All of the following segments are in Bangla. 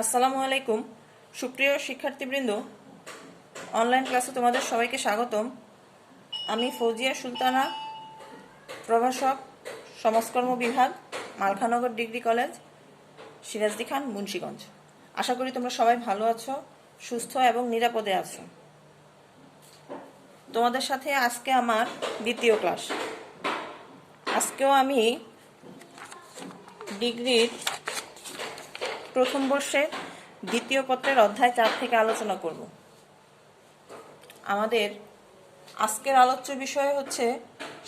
আসসালামু আলাইকুম সুপ্রিয় শিক্ষার্থীবৃন্দ, অনলাইন ক্লাসে তোমাদের সবাইকে স্বাগতম। আমি ফৌজিয়া সুলতানা, প্রভাষক, সমাজকর্ম বিভাগ, মালখানগর ডিগ্রি কলেজ, সিরাজদি খান, মুন্সিগঞ্জ। আশা করি তোমরা সবাই ভালো আছো, সুস্থ এবং নিরাপদে আছো। তোমাদের সাথে আজকে আমার দ্বিতীয় ক্লাস। আজকেও আমি ডিগ্রির প্রথম বর্ষের দ্বিতীয় পত্রের অধ্যায় 4 থেকে আলোচনা করব। আমাদের আজকের আলোচ্য বিষয় হচ্ছে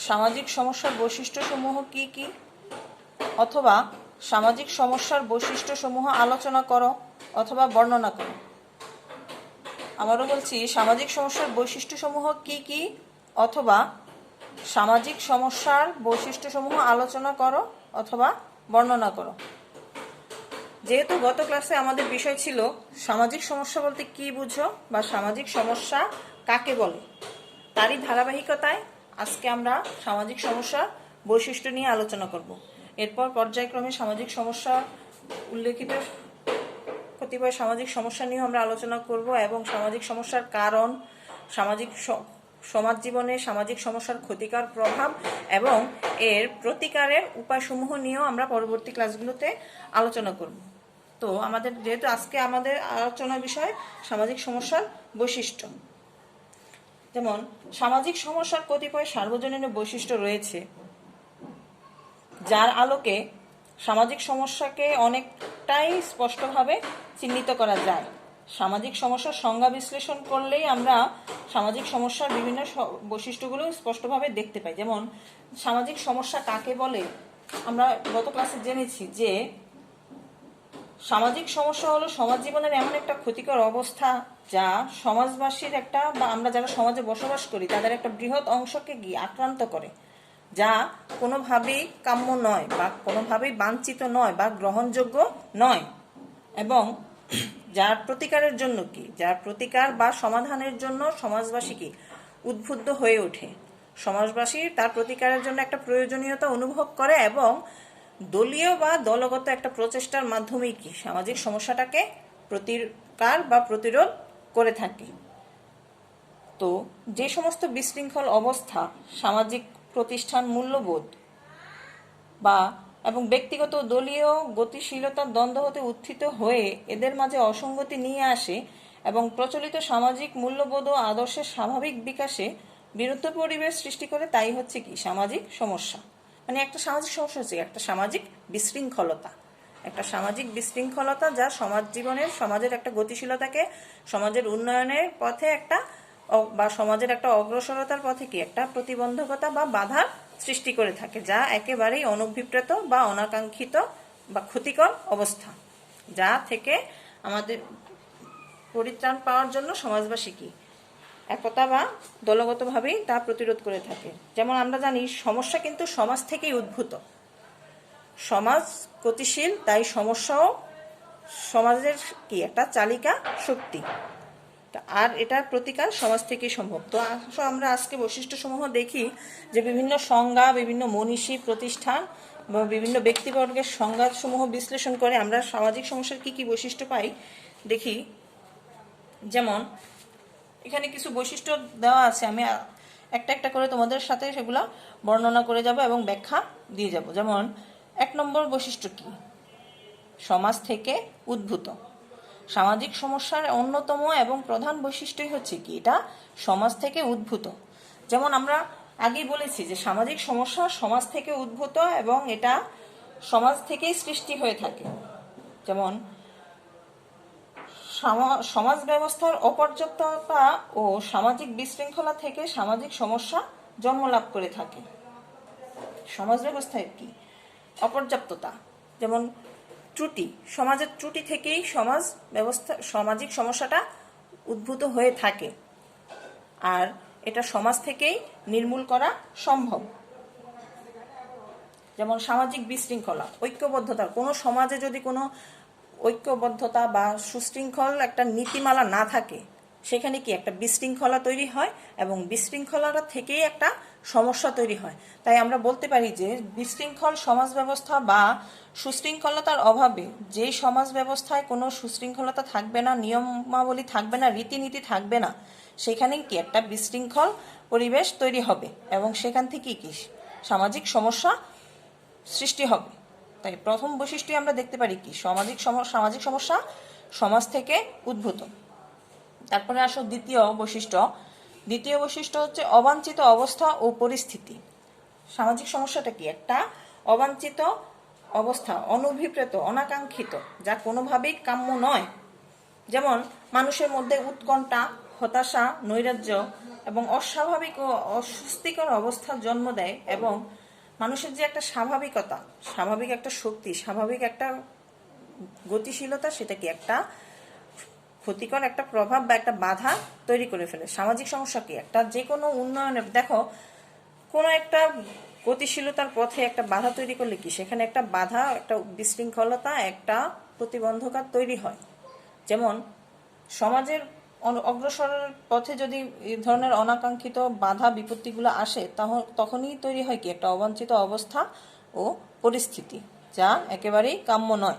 সামাজিক সমস্যার বৈশিষ্ট্যসমূহ কি কি, অথবা সামাজিক সমস্যার বৈশিষ্ট্যসমূহ আলোচনা করো অথবা বর্ণনা করো। আবারও বলছি, সামাজিক সমস্যার বৈশিষ্ট্যসমূহ কি কি অথবা সামাজিক সমস্যার বৈশিষ্ট্যসমূহ আলোচনা করো অথবা বর্ণনা করো। যেহেতু গত ক্লাসে আমাদের বিষয় ছিল সামাজিক সমস্যা বলতে কি বুঝো বা সামাজিক সমস্যা কাকে বলে, তারই ধারাবাহিকতায় আজকে আমরা সামাজিক সমস্যার বৈশিষ্ট্য নিয়ে আলোচনা করব। এরপর পর্যায়ক্রমে সামাজিক সমস্যা উল্লেখিত কতিপয় সামাজিক সমস্যা নিয়েও আমরা আলোচনা করব এবং সামাজিক সমস্যার কারণ, সমাজ জীবনে সামাজিক সমস্যার ক্ষতিকর প্রভাব এবং এর প্রতিকারের উপায়সমূহ নিয়েও আমরা পরবর্তী ক্লাসগুলোতে আলোচনা করব। তো যেহেতু আজকে আমাদের আলোচনার বিষয় সামাজিক সমস্যার বৈশিষ্ট্য, যেমন সামাজিক সমস্যার কতিপয় সার্বজনীন বৈশিষ্ট্য রয়েছে যার আলোকে সামাজিক সমস্যাকে অনেকটাই স্পষ্টভাবে চিহ্নিত করা যায়। সামাজিক সমস্যার সংজ্ঞা বিশ্লেষণ করলেই আমরা সামাজিক সমস্যার বিভিন্ন বৈশিষ্ট্যগুলো স্পষ্টভাবে দেখতে পাই। যেমন সামাজিক সমস্যা কাকে বলে আমরা গত ক্লাসে জেনেছি যে সামাজিক সমস্যা হলো সমাজ জীবনের এমন একটা ক্ষতিকর অবস্থা যা সমাজবাসীর বা আমরা যারা সমাজে বসবাস করি তাদের একটা বৃহৎ অংশকে গিয়ে আক্রান্ত করে, যা কোনোভাবেই কাম্য নয় বা কোনোভাবেই বাঞ্ছিত নয় বা গ্রহণযোগ্য নয়, এবং যার প্রতিকার বা সমাধানের জন্য সমাজবাসী কি উদ্বুদ্ধ হয়ে ওঠে। সমাজবাসী তার প্রতিকারের জন্য একটা প্রয়োজনীয়তা অনুভব করে এবং দলীয় বা দলগত একটা প্রচেষ্টার মাধ্যমেই কি সামাজিক সমস্যাটাকে প্রতিকার বা প্রতিরোধ করে থাকে। তো যে সমস্ত বিশৃঙ্খল অবস্থা সামাজিক প্রতিষ্ঠান মূল্যবোধ এবং ব্যক্তিগত দলীয় গতিশীলতার দ্বন্দ্ব হতে উত্থিত হয়ে এদের মাঝে অসঙ্গতি নিয়ে আসে এবং প্রচলিত সামাজিক মূল্যবোধ ও আদর্শের স্বাভাবিক বিকাশে বিরুদ্ধ পরিবেশ সৃষ্টি করে, তাই হচ্ছে কি সামাজিক সমস্যা। মানে একটা সামাজিক সমস্যা হচ্ছে একটা সামাজিক বিশৃঙ্খলতা, যা সমাজের একটা গতিশীলতাকে সমাজের উন্নয়নের পথে বা সমাজের একটা অগ্রসরতার পথে কি একটা প্রতিবন্ধকতা বা বাধার সৃষ্টি করে থাকে, যা একেবারেই অনভিপ্রেত বা অনাকাঙ্ক্ষিত বা ক্ষতিকর অবস্থা, যা থেকে আমাদের পরিত্রাণ পাওয়ার জন্য সমাজবাসী কি একতা বা দলগতভাবেই তা প্রতিরোধ করে থাকে। যেমন আমরা জানি সমস্যা কিন্তু সমাজ থেকেই উদ্ভূত। সমাজ গতিশীল, তাই সমস্যাও সমাজের কি একটা চালিকা শক্তি, আর এটার প্রতিকার সমাজ থেকেই সম্ভব। তো আমরা আজকে বৈশিষ্ট্যসমূহ দেখি যে বিভিন্ন সংজ্ঞা, বিভিন্ন মনীষী, প্রতিষ্ঠান বা বিভিন্ন ব্যক্তিবর্গের সংজ্ঞাসমূহ বিশ্লেষণ করে আমরা সামাজিক সমস্যার কি কি বৈশিষ্ট্য পাই দেখি। যেমন এখানে কিছু বৈশিষ্ট্য দেওয়া আছে, আমি একটা একটা করে তোমাদের সাথে সেগুলো বর্ণনা করে যাব এবং ব্যাখ্যা দিয়ে যাব। যেমন 1 নম্বর বৈশিষ্ট্য কি, সমাজ থেকে উদ্ভূত। সামাজিক সমস্যার অন্যতম এবং প্রধান বৈশিষ্ট্যই হচ্ছে কি এটা সমাজ থেকে উদ্ভূত। যেমন আমরা আগেই বলেছি যে সামাজিক সমস্যা সমাজ থেকে উদ্ভূত এবং এটা সমাজ থেকেই সৃষ্টি হয়ে থাকে। যেমন সমাজ ব্যবস্থার অপর্যাপ্ততা ও সামাজিক বিশৃঙ্খলা থেকে সামাজিক সমস্যা জন্ম লাভ করে থাকে। সমাজ ব্যবস্থায় কি অপর্যাপ্ততা, যেমন ত্রুটি, সমাজের ত্রুটি থেকেই সামাজিক সমস্যাটা উদ্ভূত হয়ে থাকে, আর এটা সমাজ থেকেই নির্মূল করা সম্ভব। যেমন সামাজিক বিশৃঙ্খলা, ঐক্যবদ্ধতা, কোনো সমাজে যদি কোনো ঐক্যবদ্ধতা বা সুশৃঙ্খল একটা নীতিমালা না থাকে, সেখানে কি একটা বিশৃঙ্খলা তৈরি হয় এবং বিশৃঙ্খলাটা থেকেই একটা সমস্যা তৈরি হয়। তাই আমরা বলতে পারি যে বিশৃঙ্খল সমাজ ব্যবস্থা বা সুশৃঙ্খলতার অভাবে যেই সমাজ ব্যবস্থায় কোনো সুশৃঙ্খলতা থাকবে না, নিয়মাবলী থাকবে না, রীতিনীতি থাকবে না, সেখানে কি একটা বিশৃঙ্খল পরিবেশ তৈরি হবে এবং সেখান থেকে কি সামাজিক সমস্যা সৃষ্টি হবে। তাই প্রথম বৈশিষ্ট্য আমরা দেখতে পারি কি সামাজিক সমস্যা সমাজ থেকে উদ্ভূত। তারপরে আসো দ্বিতীয় বৈশিষ্ট্য হচ্ছে অবাঞ্ছিত অবস্থা ও পরিস্থিতি। সামাজিক সমস্যাটা কি একটা অবাঞ্ছিত অবস্থা, অনভিপ্রেত, অনাকাঙ্ক্ষিত, যা কোনোভাবেই কাম্য নয়। যেমন মানুষের মধ্যে উৎকণ্ঠা, হতাশা, নৈরাজ্য এবং অস্বাভাবিক ও অস্বস্তিকর অবস্থার জন্ম দেয় এবং মানুষের যে একটা স্বাভাবিকতা, স্বাভাবিক একটা শক্তি, স্বাভাবিক একটা গতিশীলতা, সেটা কি একটা ক্ষতিকর একটা প্রভাব বা একটা বাধা তৈরি করে ফেলে। সামাজিক সমস্যা কি একটা যে কোনো উন্নয়নের, দেখো কোনো একটা গতিশীলতার পথে একটা বাধা তৈরি করলে কি সেখানে একটা বাধা, একটা বিশৃঙ্খলতা, একটা প্রতিবন্ধকতা তৈরি হয়। যেমন সমাজের অগ্রসরের পথে যদি এই ধরনের অনাকাঙ্ক্ষিত বাধা বিপত্তিগুলো আসে তখনই তৈরি হয় কি একটা অবাঞ্ছিত অবস্থা ও পরিস্থিতি, যা একেবারেই কাম্য নয়।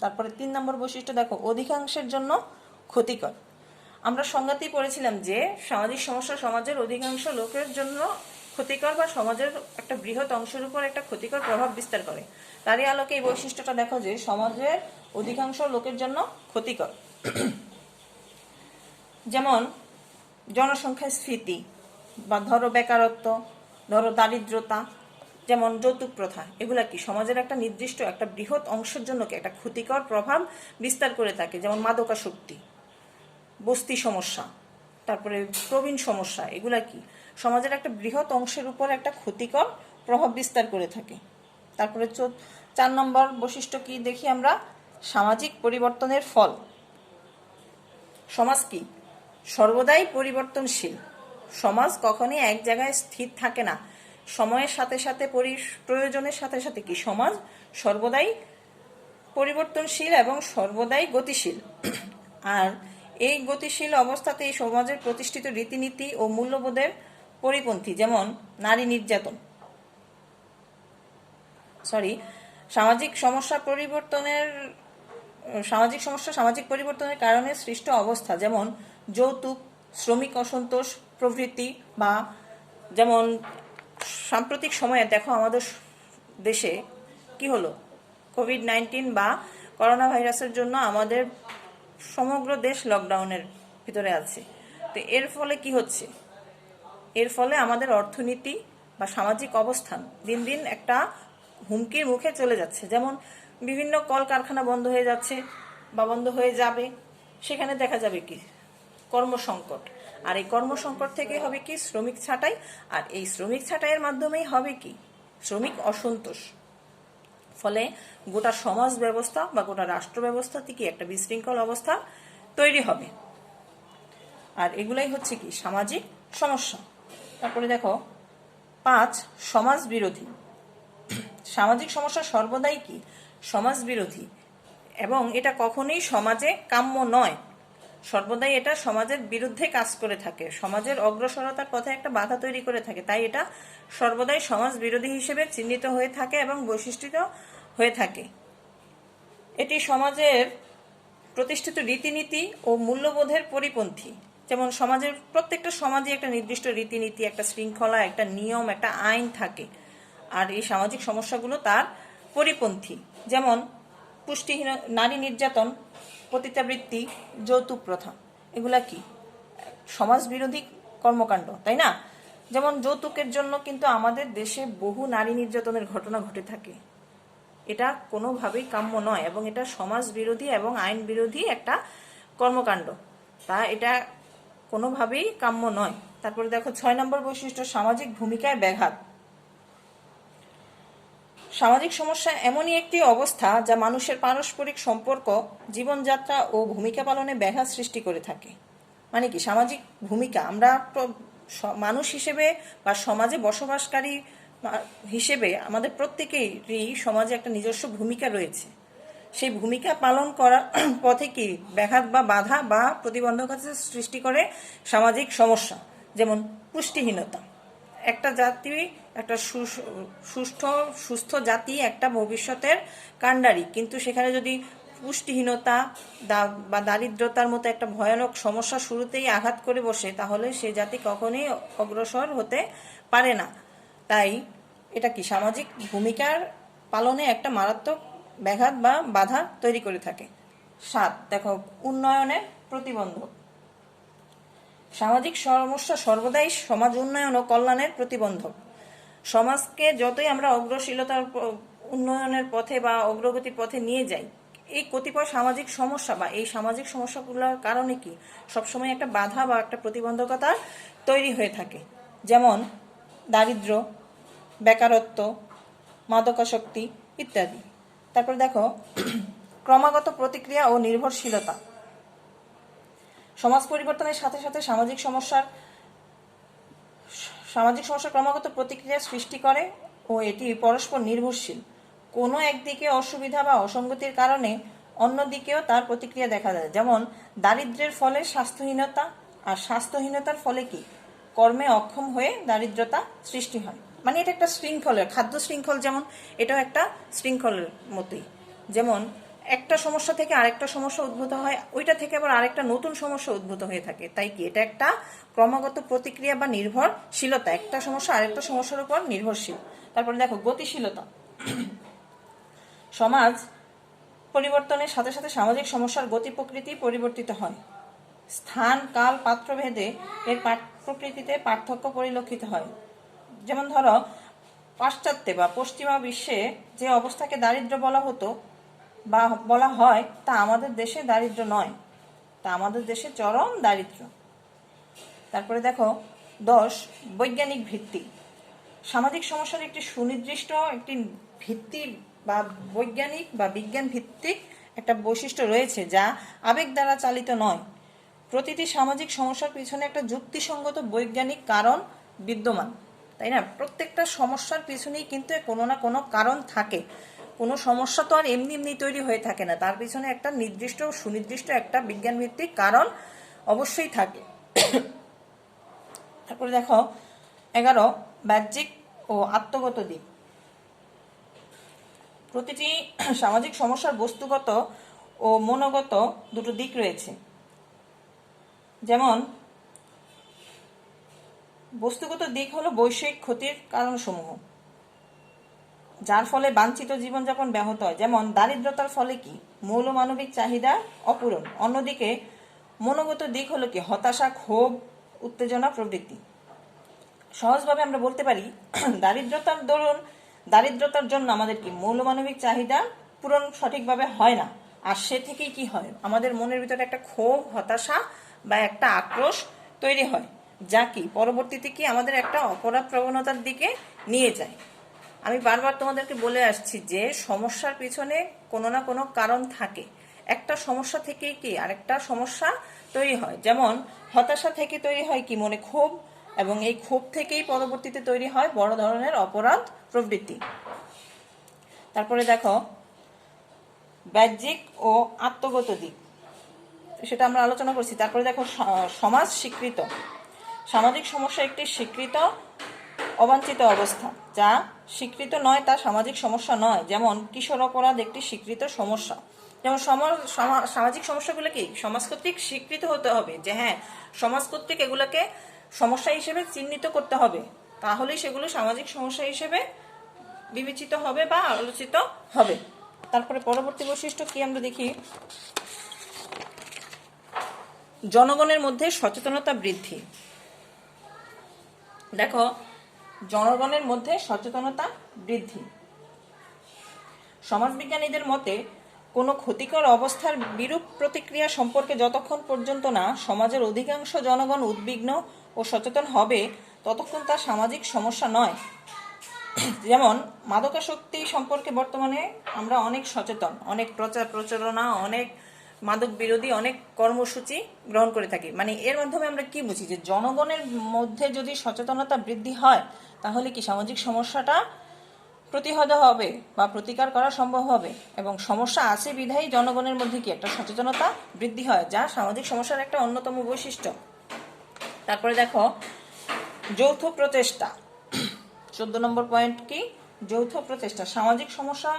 তারপরে 3 নম্বর বৈশিষ্ট্য দেখো অধিকাংশের জন্য ক্ষতিকর। আমরা সংজ্ঞাতেই পড়েছিলাম যে সামাজিক সমস্যা সমাজের অধিকাংশ লোকের জন্য ক্ষতিকর বা সমাজের একটা বৃহৎ অংশের উপর একটা ক্ষতিকর প্রভাব বিস্তার করে। তারই আলোকে এই বৈশিষ্ট্যটা দেখো যে সমাজের অধিকাংশ লোকের জন্য ক্ষতিকর। যেমন জনসংখ্যাস্ফীতি বা ধরো বেকারত্ব, ধরো দারিদ্রতা, যেমন যৌতুক প্রথা, এগুলা কি সমাজের একটা নির্দিষ্ট একটা বৃহৎ অংশের জন্য কি একটা ক্ষতিকর প্রভাব বিস্তার করে থাকে। যেমন মাদকাসক্তি, বস্তি সমস্যা, তারপরে প্রবীণ সমস্যা, এগুলা কি সমাজের একটা বৃহৎ অংশের উপর একটা ক্ষতিকর প্রভাব বিস্তার করে থাকে। তারপরে 4 নম্বর বৈশিষ্ট্য কি দেখি আমরা, সামাজিক পরিবর্তনের ফল। সমাজ কি সর্বদাই পরিবর্তনশীল। সমাজ কখনই এক জায়গায় স্থির থাকে না। সময়ের সাথে সাথে প্রয়োজনের সাথে সাথে কি সমাজ সর্বদাই পরিবর্তনশীল এবং সর্বদাই গতিশীল। আর এই গতিশীল অবস্থাতে এই সমাজের প্রতিষ্ঠিত রীতিনীতি ও মূল্যবোধের পরিপন্থী। যেমন নারী নির্যাতন, সামাজিক সমস্যা সামাজিক পরিবর্তনের কারণে সৃষ্ট অবস্থা, যেমন যৌতুক, শ্রমিক অসন্তোষ প্রভৃতি। বা যেমন সাম্প্রতিক সময়ে দেখো আমাদের দেশে কি হলো, কোভিড-19 বা করোনা ভাইরাসের জন্য আমাদের সমগ্র দেশ লকডাউনের ভিতরে আছে। তো এর ফলে কি হচ্ছে, এর ফলে আমাদের অর্থনীতি বা সামাজিক অবস্থান দিন দিন একটা হুমকির মুখে চলে যাচ্ছে। যেমন বিভিন্ন কলকারখানা বন্ধ হয়ে যাচ্ছে বা বন্ধ হয়ে যাবে, সেখানে দেখা যাবে কি কর্মসংকট। আর এই কর্মসংকট থেকে হবে কি শ্রমিক ছাঁটাই, আর এই শ্রমিক ছাঁটাইয়ের মাধ্যমেই হবে কি শ্রমিক অসন্তোষ। ফলে গোটা সমাজ ব্যবস্থা বা গোটা রাষ্ট্র ব্যবস্থা থেকে একটা বিশৃঙ্খল অবস্থা তৈরি হবে। আর এগুলাই হচ্ছে কি সামাজিক সমস্যা। তারপরে দেখো 5 সমাজ বিরোধী। সামাজিক সমস্যা সর্বদাই কি সমাজ বিরোধী এবং এটা কখনোই সমাজে কাম্য নয়। সর্বদাই এটা সমাজের বিরুদ্ধে কাজ করে থাকে, সমাজের অগ্রসরতার পথে একটা বাধা তৈরি করে থাকে। তাই এটা সর্বদাই সমাজ বিরোধী হিসেবে চিহ্নিত হয়ে থাকে এবং বৈশিষ্ট্যিত হয়ে থাকে। এটি সমাজের প্রতিষ্ঠিত রীতিনীতি ও মূল্যবোধের পরিপন্থী। যেমন সমাজের প্রত্যেকটা সমাজে একটা নির্দিষ্ট রীতিনীতি, একটা শৃঙ্খলা, একটা নিয়ম, একটা আইন থাকে, আর এই সামাজিক সমস্যাগুলো তার পরিপন্থী। যেমন পুষ্টিহীন, নারী নির্যাতন, পতিতাবৃত্তি, যৌতুক প্রথা, এগুলা কি সমাজ বিরোধী কর্মকাণ্ড, তাই না? যেমন যৌতুকের জন্য কিন্তু আমাদের দেশে বহু নারী নির্যাতনের ঘটনা ঘটে থাকে। এটা কোনোভাবেই কাম্য নয় এবং এটা সমাজ বিরোধী এবং আইন বিরোধী একটা কর্মকাণ্ড, তা এটা কোনোভাবেই কাম্য নয়। তারপরে দেখো 6 নম্বর বৈশিষ্ট্য সামাজিক ভূমিকায় ব্যাঘাত। সামাজিক সমস্যা এমনই একটি অবস্থা যা মানুষের পারস্পরিক সম্পর্ক, জীবনযাত্রা ও ভূমিকা পালনে ব্যাঘাত সৃষ্টি করে থাকে। মানে কি সামাজিক ভূমিকা, আমরা মানুষ হিসেবে বা সমাজে বসবাসকারী হিসেবে আমাদের প্রত্যেকেরই সমাজে একটা নিজস্ব ভূমিকা রয়েছে। সেই ভূমিকা পালন করার পথে কি ব্যাঘাত বা বাধা বা প্রতিবন্ধকতা সৃষ্টি করে সামাজিক সমস্যা, যেমন পুষ্টিহীনতা। একটা জাতি, একটা সুস্থ জাতি একটা ভবিষ্যতের কাণ্ডারি, কিন্তু সেখানে যদি পুষ্টিহীনতা বা দারিদ্রতার মতো একটা ভয়ানক সমস্যা শুরুতেই আঘাত করে বসে, তাহলে সে জাতি কখনোই অগ্রসর হতে পারে না। তাই এটা কি সামাজিক ভূমিকার পালনে একটা মারাত্মক ব্যাঘাত বা বাধা তৈরি করে থাকে। 7, দেখো উন্নয়নের প্রতিবন্ধক। সামাজিক সমস্যা সর্বদাই সমাজ উন্নয়ন ও কল্যাণের প্রতিবন্ধক। সমাজকে যতই আমরা অগ্রশীলতার উন্নয়নের পথে বা অগ্রগতির পথে নিয়ে যাই, এই কতিপয় সামাজিক সমস্যা বা এই সামাজিক সমস্যাগুলোর কারণে কি সবসময় একটা বাধা বা একটা প্রতিবন্ধকতা তৈরি হয়ে থাকে, যেমন দারিদ্র্য, বেকারত্ব, মাদকাসক্তি ইত্যাদি। তারপর দেখো ক্রমাগত প্রতিক্রিয়া ও নির্ভরশীলতা। সমাজ পরিবর্তনের সাথে সাথে সামাজিক সমস্যার ক্রমাগত প্রতিক্রিয়া সৃষ্টি করে ও এটি পরস্পর নির্ভরশীল। কোনো একদিকে অসুবিধা বা অসঙ্গতির কারণে অন্যদিকেও তার প্রতিক্রিয়া দেখা যায়, যেমন দারিদ্র্যের ফলে স্বাস্থ্যহীনতা, আর স্বাস্থ্যহীনতার ফলে কি কর্মে অক্ষম হয়ে দারিদ্রতা সৃষ্টি হয়। মানে এটা একটা শৃঙ্খলের, খাদ্য শৃঙ্খল যেমন এটাও একটা শৃঙ্খলের মতোই। যেমন একটা সমস্যা থেকে আরেকটা সমস্যা উদ্ভূত হয়, ওইটা থেকে আবার আরেকটা নতুন সমস্যা উদ্ভূত হয়ে থাকে। তাই কি এটা একটা ক্রমাগত প্রতিক্রিয়া বা নির্ভরশীলতা, একটা সমস্যা আরেকটা সমস্যার উপর নির্ভরশীল। তারপরে দেখো গতিশীলতা। সমাজ পরিবর্তনের সাথে সাথে সামাজিক সমস্যার গতি প্রকৃতি পরিবর্তিত হয়। স্থান, কাল, পাত্রভেদে এর প্রকৃতিতে পার্থক্য পরিলক্ষিত হয়। যেমন ধরো পাশ্চাত্যে বা পশ্চিমা বিশ্বে যে অবস্থাকে দারিদ্র্য বলা হতো বা বলা হয়, তা আমাদের দেশে দারিদ্র্য নয়, তা আমাদের দেশে চরম দারিদ্র্য। তারপরে দেখো 10, বৈজ্ঞানিক ভিত্তি। সামাজিক সমস্যার একটি সুনির্দিষ্ট একটি ভিত্তি বা বৈজ্ঞানিক বা বিজ্ঞান ভিত্তিক একটা বৈশিষ্ট্য রয়েছে, যা আবেগ দ্বারা চালিত নয়। প্রতিটি সামাজিক সমস্যার পিছনে একটা যুক্তিসঙ্গত বৈজ্ঞানিক কারণ বিদ্যমান, তাই না? প্রত্যেকটা সমস্যার পিছনেই কিন্তু কোনো না কোনো কারণ থাকে। কোনো সমস্যা তো আর এমনি এমনি তৈরি হয়ে থাকে না, তার পিছনে একটা নির্দিষ্ট সুনির্দিষ্ট একটা বিজ্ঞান ভিত্তিক কারণ অবশ্যই থাকে। তারপরে দেখো 11, বাহ্যিক ও আত্মগত দিক। প্রতিটি সামাজিক সমস্যার বস্তুগত ও মনোগত দুটো দিক রয়েছে। যেমন বস্তুগত দিক হলো বৈষয়িক ক্ষতির কারণসমূহ, যার ফলে বাঞ্ছিত জীবনযাপন ব্যাহত হয়। যেমন দারিদ্রতার ফলে কি মৌল মানবিক চাহিদা অপূরণ। অন্যদিকে মনোগত দিক হলো কি হতাশা, ক্ষোভ, উত্তেজনা প্রবৃত্তি। সহজভাবে আমরা বলতে পারি দারিদ্রতার জন্য আমাদের কি মৌলমানবিক চাহিদা পূরণ সঠিকভাবে হয় না, আর সে থেকেই কি হয় আমাদের মনের ভিতরে একটা ক্ষোভ, হতাশা বা একটা আক্রোশ তৈরি হয়, যা কি পরবর্তীতে কি আমাদের একটা অপরাধ প্রবণতার দিকে নিয়ে যায়। আমি বারবার তোমাদেরকে বলে আসছি যে সমস্যার পিছনে কোনো না কোনো কারণ থাকে। একটা সমস্যা থেকেই কি আরেকটা সমস্যা তৈরি হয়। যেমন হতাশা থেকে তৈরি হয় কি মনে ক্ষোভ, এবং এই ক্ষোভ থেকেই পরবর্তীতে তৈরি হয় বড় ধরনের অপরাধ প্রবৃত্তি। তারপরে দেখো বাহ্যিক ও আত্মগত দিক, সেটা আমরা আলোচনা করছি। তারপরে দেখো সমাজ স্বীকৃত। সামাজিক সমস্যা একটি স্বীকৃত অবাঞ্ছিত অবস্থা, যা স্বীকৃত নয় তা সামাজিক সমস্যা নয়। যেমন কিশোর অপরাধ একটি স্বীকৃত সমস্যা। যেমন সামাজিক সমস্যাগুলো কি সমাজ কর্তৃক স্বীকৃত হতে হবে, যে হ্যাঁ সমাজ কর্তৃক এগুলোকে সমস্যা হিসেবে চিহ্নিত করতে হবে, তাহলেই সেগুলো সামাজিক সমস্যা হিসেবে বিবেচিত হবে বা আলোচিত হবে। তারপরে পরবর্তী বৈশিষ্ট্য কি আমরা দেখি, জনগণের মধ্যে সচেতনতা বৃদ্ধি। দেখো জনগণের মধ্যে সচেতনতা বৃদ্ধি। সমাজবিজ্ঞানীদের মতে কোনো ক্ষতিকর অবস্থার বিরূপ প্রতিক্রিয়া সম্পর্কে যতক্ষণ পর্যন্ত না সমাজের অধিকাংশ জনগণ উদ্বিগ্ন ও সচেতন হবে, ততক্ষণ তা সামাজিক সমস্যা নয়। যেমন মাদকাসক্তি সম্পর্কে বর্তমানে আমরা অনেক সচেতন, অনেক প্রচার প্রচারণা, অনেক মাদক বিরোধী অনেক কর্মসূচি গ্রহণ করে থাকি। মানে এর মাধ্যমে আমরা কি বুঝি, যে জনগণের মধ্যে যদি সচেতনতা বৃদ্ধি হয়, তাহলে কি সামাজিক সমস্যাটা প্রতিহত হবে বা প্রতিকার করা সম্ভব হবে, এবং সমস্যা আছে বিধায়ী জনগণের মধ্যে কি একটা সচেতনতা বৃদ্ধি হয়, যা সামাজিক সমস্যার একটা অন্যতম বৈশিষ্ট্য। তারপরে দেখো যৌথ প্রচেষ্টা। 14 নম্বর পয়েন্ট কি? যৌথ প্রচেষ্টা। সামাজিক সমস্যা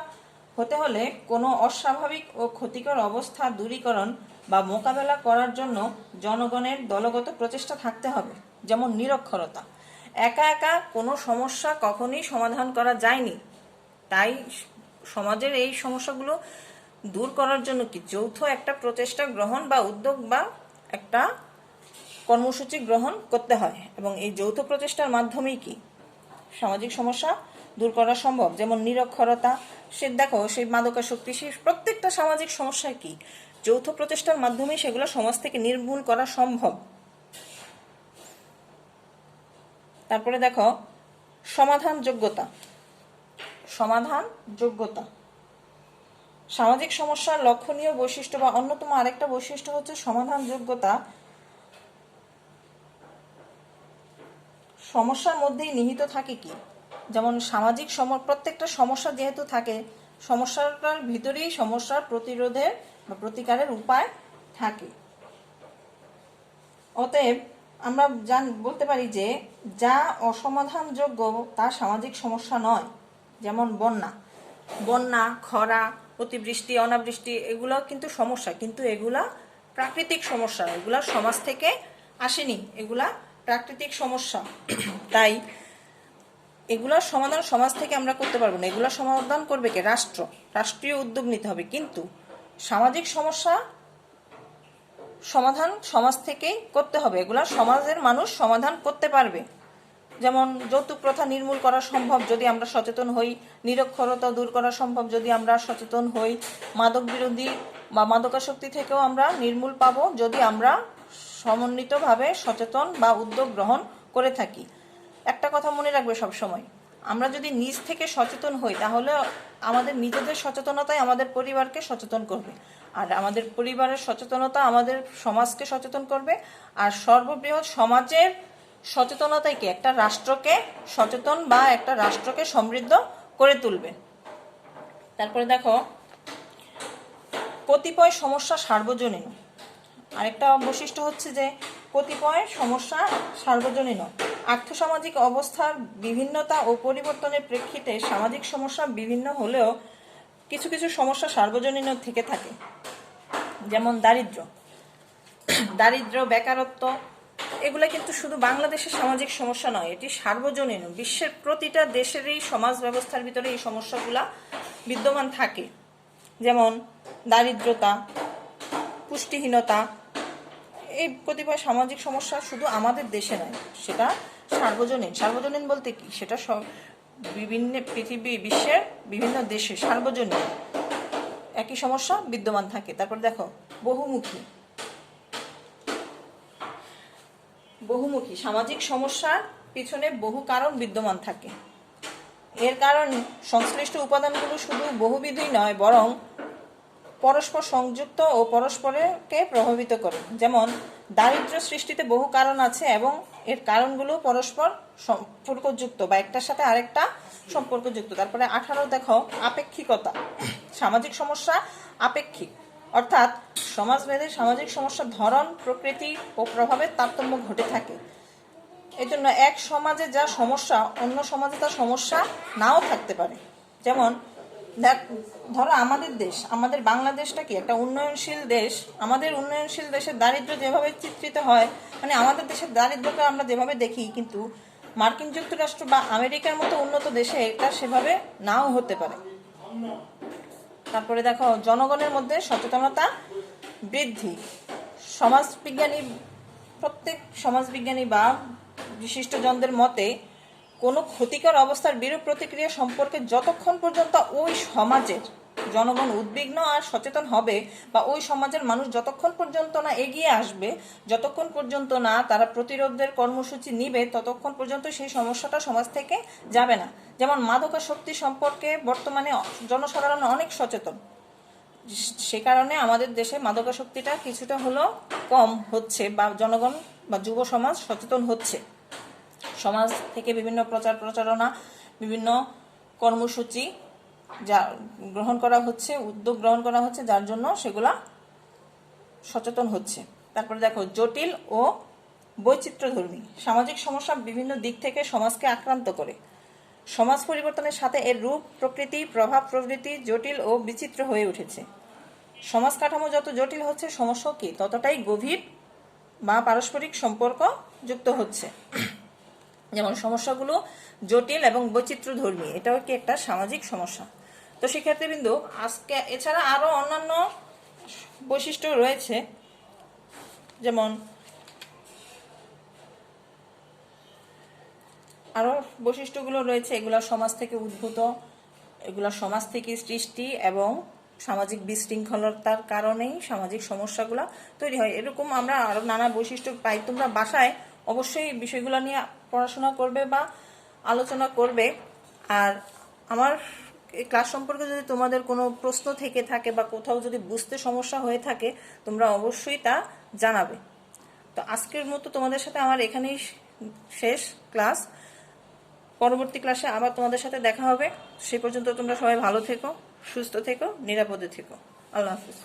হতে হলে কোনো অস্বাভাবিক ও ক্ষতিকর অবস্থা দূরীকরণ বা মোকাবেলা করার জন্য জনগণের দলগত প্রচেষ্টা থাকতে হবে। যেমন নিরক্ষরতা, একা একা কোনো সমস্যা কখনোই সমাধান করা যায়নি, তাই সমাজের এই সমস্যাগুলো দূর করার জন্য কি যৌথ একটা প্রচেষ্টা গ্রহণ বা উদ্যোগ বা একটা কর্মসূচি গ্রহণ করতে হয়, এবং এই যৌথ প্রচেষ্টার মাধ্যমেই কি সামাজিক সমস্যা দূর করা সম্ভব। যেমন নিরক্ষরতা, সে দেখো সেই মাদকাসক্তি, সেই প্রত্যেকটা সামাজিক সমস্যা কি যৌথ প্রচেষ্টার মাধ্যমেই সেগুলো সমাজ থেকে নির্মূল করা সম্ভব। তারপরে দেখো সমাধান যোগ্যতা। সমাধান যোগ্যতা সামাজিক সমস্যার লক্ষণীয় বৈশিষ্ট্য বা অন্যতম আরেকটা বৈশিষ্ট্য হচ্ছে সমাধান যোগ্যতা। সমস্যার মধ্যেই নিহিত থাকে কি, যেমন সামাজিক প্রত্যেকটা সমস্যা যেহেতু থাকে, সমস্যাটার ভিতরেই সমস্যার প্রতিরোধের বা প্রতিকারের উপায় থাকে। অতএব আমরা বলতে পারি যে যা অসমাধানযোগ্য তা সামাজিক সমস্যা নয়। যেমন বন্যা, খরা, অতিবৃষ্টি, অনাবৃষ্টি, এগুলো কিন্তু সমস্যা, কিন্তু এগুলা প্রাকৃতিক সমস্যা, এগুলা সমাজ থেকে আসেনি, এগুলা প্রাকৃতিক সমস্যা। তাই এগুলোর সমাধান সমাজ থেকে আমরা করতে পারবো না, এগুলোর সমাধান করবে কে? রাষ্ট্রীয় উদ্যোগ নিতে হবে। কিন্তু সামাজিক সমস্যা সমাধান সমাজ থেকেই করতে হবে, এগুলা সমাজের মানুষ সমাধান করতে পারবে। যেমন যৌতুক প্রথা নির্মূল করা সম্ভব যদি আমরা সচেতন হই, নিরক্ষরতা দূর করা সম্ভব যদি আমরা সচেতন হই, মাদক বিরোধী বা মাদকাসক্তি থেকেও আমরা নির্মূল পাবো যদি আমরা সমন্বিতভাবে সচেতন বা উদ্যোগ গ্রহণ করে থাকি। একটা কথা মনে রাখবে সবসময়, আমরা যদি নিজ থেকে সচেতন হই তাহলে আমাদের নিজেদের সচেতনতাই আমাদের পরিবারকে সচেতন করবে, আর আমাদের পরিবারের সচেতনতা আমাদের সমাজকে সচেতন করবে, আর সর্ববৃহৎ সমাজের সচেতনতাই কি একটা রাষ্ট্রকে সচেতন বা একটা রাষ্ট্রকে সমৃদ্ধ করে তুলবে। তারপরে দেখো কতিপয় সমস্যা সার্বজনীন। আরেকটা বৈশিষ্ট্য হচ্ছে যে কতিপয় সমস্যা সার্বজনীন। আর্থসামাজিক অবস্থার বিভিন্নতা ও পরিবর্তনের প্রেক্ষিতে সামাজিক সমস্যা বিভিন্ন হলেও কিছু কিছু সমস্যা সার্বজনীন থেকে থাকে। যেমন দারিদ্র্য, বেকারত্ব, এগুলো কিন্তু শুধু বাংলাদেশের সামাজিক সমস্যা নয়, এটি সার্বজনীন। বিশ্বের প্রতিটা দেশেরই সমাজ ব্যবস্থার ভিতরে এই সমস্যাগুলা বিদ্যমান থাকে। যেমন দারিদ্রতা, পুষ্টিহীনতা, এই কতিপয় সামাজিক সমস্যা শুধু আমাদের দেশে নয়, সেটা সার্বজনীন বলতে কি সেটা বিভিন্ন বিশ্বের বিভিন্ন দেশে সার্বজনীন একই সমস্যা বিদ্যমান থাকে। তারপর দেখো বহুমুখী সামাজিক সমস্যার পিছনে বহু কারণ বিদ্যমান থাকে। এর কারণ সংশ্লিষ্ট উপাদানগুলো শুধু বহুবিধই নয়, বরং পরস্পর সংযুক্ত ও পরস্পরকে প্রভাবিত করে। যেমন দারিদ্র্য সৃষ্টিতে বহু কারণ আছে এবং এর কারণগুলো পরস্পর সম্পর্কযুক্ত বা একটার সাথে আরেকটা সম্পর্কযুক্ত। তারপরে 18 দেখো আপেক্ষিকতা। সামাজিক সমস্যা আপেক্ষিক, অর্থাৎ সমাজভেদে সামাজিক সমস্যার ধরন, প্রকৃতি ও প্রভাবের তারতম্য ঘটে থাকে। এই জন্য এক সমাজে যা সমস্যা অন্য সমাজে তা সমস্যা নাও থাকতে পারে। যেমন ধরো আমাদের বাংলাদেশটা কি একটা উন্নয়নশীল দেশ, আমাদের উন্নয়নশীল দেশের দারিদ্র্য যেভাবে চিত্রিত হয়, মানে আমাদের দেশের দারিদ্র্যকে আমরা যেভাবে দেখি, কিন্তু মার্কিন যুক্তরাষ্ট্র বা আমেরিকার মতো উন্নত দেশে এটা সেভাবে নাও হতে পারে। তারপরে দেখো জনগণের মধ্যে সচেতনতা বৃদ্ধি। প্রত্যেক সমাজবিজ্ঞানী বা বিশিষ্টজনদের মতে কোনো ক্ষতিকর অবস্থার বিরূপ প্রতিক্রিয়া সম্পর্কে যতক্ষণ পর্যন্ত ওই সমাজের জনগণ উদ্বিগ্ন আর সচেতন হবে, বা ওই সমাজের মানুষ যতক্ষণ পর্যন্ত না এগিয়ে আসবে, যতক্ষণ পর্যন্ত না তারা প্রতিরোধের কর্মসূচি নিবে, ততক্ষণ পর্যন্ত সেই সমস্যাটা সমাজ থেকে যাবে না। যেমন মাদকাসক্তি সম্পর্কে বর্তমানে জনসাধারণ অনেক সচেতন, সে কারণে আমাদের দেশে মাদকাসক্তিটা কিছুটা হলেও কম হচ্ছে, বা জনগণ বা যুব সমাজ সচেতন হচ্ছে। সমাজ থেকে বিভিন্ন প্রচারণা, বিভিন্ন কর্মসূচি যা গ্রহণ করা হচ্ছে, উদ্যোগ গ্রহণ করা হচ্ছে, যার জন্য সেগুলা সচেতন হচ্ছে। তারপরে দেখো, জটিল ও বৈচিত্র্যধর্মী সামাজিক সমস্যা বিভিন্ন দিক থেকে সমাজকে আক্রান্ত করে। সমাজ পরিবর্তনের সাথে এর রূপ, প্রকৃতি, প্রভাব প্রভৃতি জটিল ও বিচিত্র হয়ে উঠেছে। সমাজ কাঠামো যত জটিল হচ্ছে, সমস্যা কি ততটাই গভীর বা পারস্পরিক সম্পর্ক যুক্ত হচ্ছে। যেমন সমস্যাগুলো জটিল এবং বৈচিত্র্যধর্মী, এটাও কি একটা সামাজিক সমস্যা। তো শিক্ষার্থীবৃন্দু, আজকে এছাড়া আরো অন্যান্য বৈশিষ্ট্য রয়েছে, যেমন আরো বৈশিষ্ট্যগুলো রয়েছে, এগুলা সমাজ থেকে উদ্ভূত, এগুলা সমাজ থেকে সৃষ্টি এবং সামাজিক বিশৃঙ্খলতার কারণেই সামাজিক সমস্যাগুলো তৈরি হয়। এরকম আমরা আরো নানা বৈশিষ্ট্য পাই। তোমরা বাসায় অবশ্যই বিষয়গুলো নিয়ে পড়াশোনা করবে বা আলোচনা করবে। আর আমার এই ক্লাস সম্পর্কে যদি তোমাদের কোনো প্রশ্ন থেকে থাকে বা কোথাও যদি বুঝতে সমস্যা হয়ে থাকে, তোমরা অবশ্যই তা জানাবে। তো আজকের মতো তোমাদের সাথে আমার এখানেই শেষ ক্লাস। পরবর্তী ক্লাসে আবার তোমাদের সাথে দেখা হবে। সে পর্যন্ত তোমরা সবাই ভালো থেকো, সুস্থ থেকো, নিরাপদে থেকো। আল্লাহ হাফিজ।